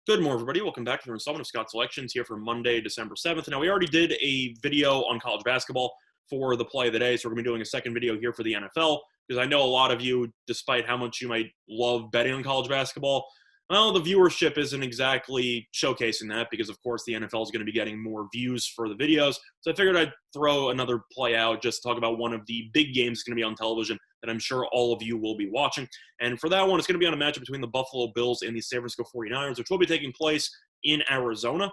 Good morning, everybody. Welcome back to the installment of Scott Selections here for Monday, December 7th. Now, we already did a video on college basketball for the play of the day, so we're going to be doing a second video here for the NFL because I know a lot of you, despite how much you might love betting on college basketball, well, the viewership isn't exactly showcasing that because, of course, the NFL is going to be getting more views for the videos. So I figured I'd throw another play out just to talk about one of the big games that's going to be on television that I'm sure all of you will be watching. And for that one, it's going to be on a matchup between the Buffalo Bills and the San Francisco 49ers, which will be taking place in Arizona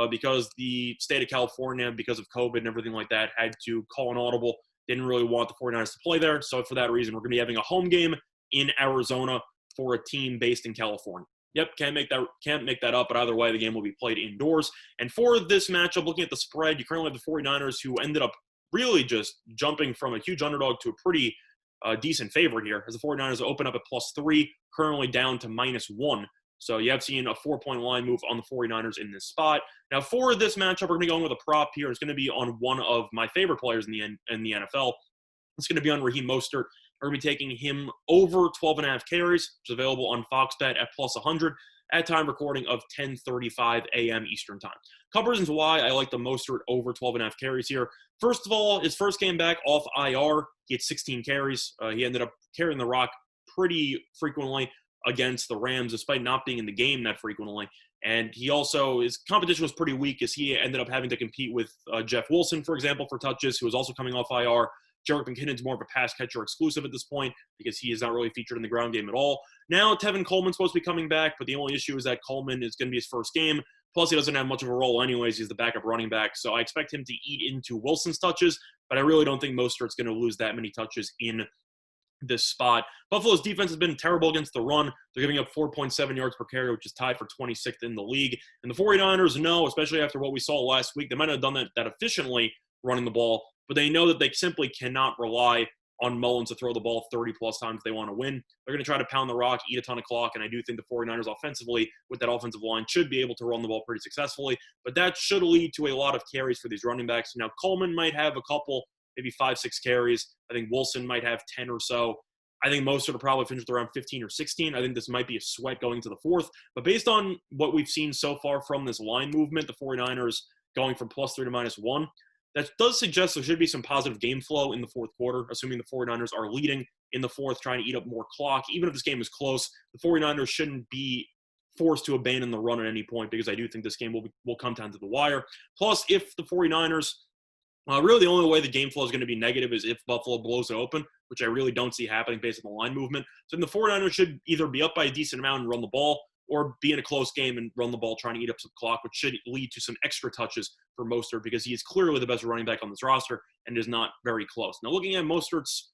because the state of California, because of COVID and everything like that, had to call an audible. Didn't really want the 49ers to play there. So for that reason, we're going to be having a home game in Arizona for a team based in California. Yep, can't make that up, but either way, the game will be played indoors. And for this matchup, looking at the spread, you currently have the 49ers who ended up really just jumping from a huge underdog to a pretty decent favorite here, as the 49ers open up at +3, currently down to -1. So you have seen a 4-point line move on the 49ers in this spot. Now, for this matchup, we're going to be going with a prop here. It's going to be on one of my favorite players in the NFL. It's going to be on Raheem Mostert. We're going to be taking him over 12.5 carries, which is available on Fox Bet at +100 at time recording of 10:35 a.m. Eastern Time. Couple reasons why I like the Mostert over 12.5 carries here. First of all, his first game back off IR, he had 16 carries. He ended up carrying the rock pretty frequently against the Rams, despite not being in the game that frequently. And he also, his competition was pretty weak as he ended up having to compete with Jeff Wilson, for example, for touches, who was also coming off IR. Jerick McKinnon's more of a pass catcher exclusive at this point because he is not really featured in the ground game at all. Now, Tevin Coleman's supposed to be coming back, but the only issue is that Coleman is going to be his first game. Plus, he doesn't have much of a role anyways. He's the backup running back, so I expect him to eat into Wilson's touches, but I really don't think Mostert's going to lose that many touches in this spot. Buffalo's defense has been terrible against the run. They're giving up 4.7 yards per carry, which is tied for 26th in the league. And the 49ers know, especially after what we saw last week, they might not have done that efficiently running the ball, but they know that they simply cannot rely on Mullins to throw the ball 30-plus times if they want to win. They're going to try to pound the rock, eat a ton of clock, and I do think the 49ers offensively, with that offensive line, should be able to run the ball pretty successfully, but that should lead to a lot of carries for these running backs. Now, Coleman might have a couple, maybe 5-6 carries. I think Wilson might have 10 or so. I think most will probably finish around 15 or 16. I think this might be a sweat going to the fourth. But based on what we've seen so far from this line movement, the 49ers going from +3 to -1, that does suggest there should be some positive game flow in the fourth quarter, assuming the 49ers are leading in the fourth, trying to eat up more clock. Even if this game is close, the 49ers shouldn't be forced to abandon the run at any point because I do think this game will come down to the wire. Plus, if the 49ers really, the only way the game flow is going to be negative is if Buffalo blows it open, which I really don't see happening based on the line movement. So then the 49ers should either be up by a decent amount and run the ball, or be in a close game and run the ball trying to eat up some clock, which should lead to some extra touches for Mostert because he is clearly the best running back on this roster and is not very close. Now, looking at Mostert's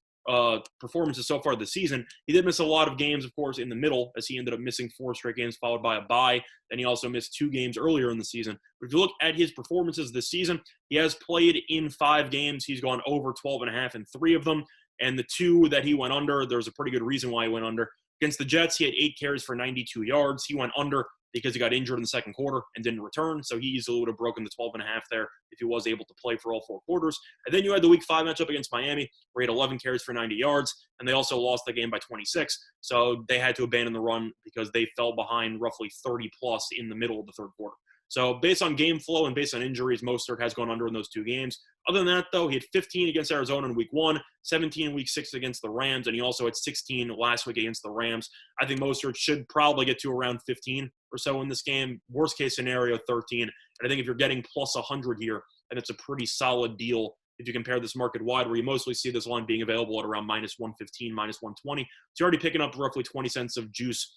performances so far this season, he did miss a lot of games, of course, in the middle, as he ended up missing 4 straight games followed by a bye. Then he also missed 2 games earlier in the season. But if you look at his performances this season, he has played in 5 games. He's gone over 12.5 in 3 of them. And the 2 that he went under, there's a pretty good reason why he went under. Against the Jets, he had 8 carries for 92 yards. He went under because he got injured in the second quarter and didn't return. So he easily would have broken the 12.5 there if he was able to play for all 4 quarters. And then you had the Week 5 matchup against Miami, where he had 11 carries for 90 yards, and they also lost the game by 26. So they had to abandon the run because they fell behind roughly 30-plus in the middle of the third quarter. So based on game flow and based on injuries, Mostert has gone under in those 2 games. Other than that, though, he had 15 against Arizona in Week 1, 17 in Week 6 against the Rams, and he also had 16 last week against the Rams. I think Mostert should probably get to around 15 or so in this game. Worst case scenario, 13. And I think if you're getting +100 here, then it's a pretty solid deal if you compare this market wide, where you mostly see this line being available at around -115, -120. It's already picking up roughly 20 cents of juice.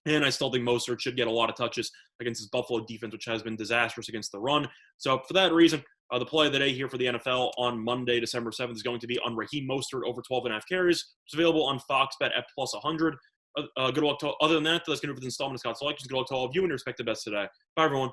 And I still think Mostert should get a lot of touches against his Buffalo defense, which has been disastrous against the run. So for that reason, the play of the day here for the NFL on Monday, December 7th, is going to be on Raheem Mostert over 12.5 carries. It's available on Fox Bet at +100. Good luck to, other than that, that's going to be the installment of Scott Selections. Good luck to all of you and your respective bets today. Bye, everyone.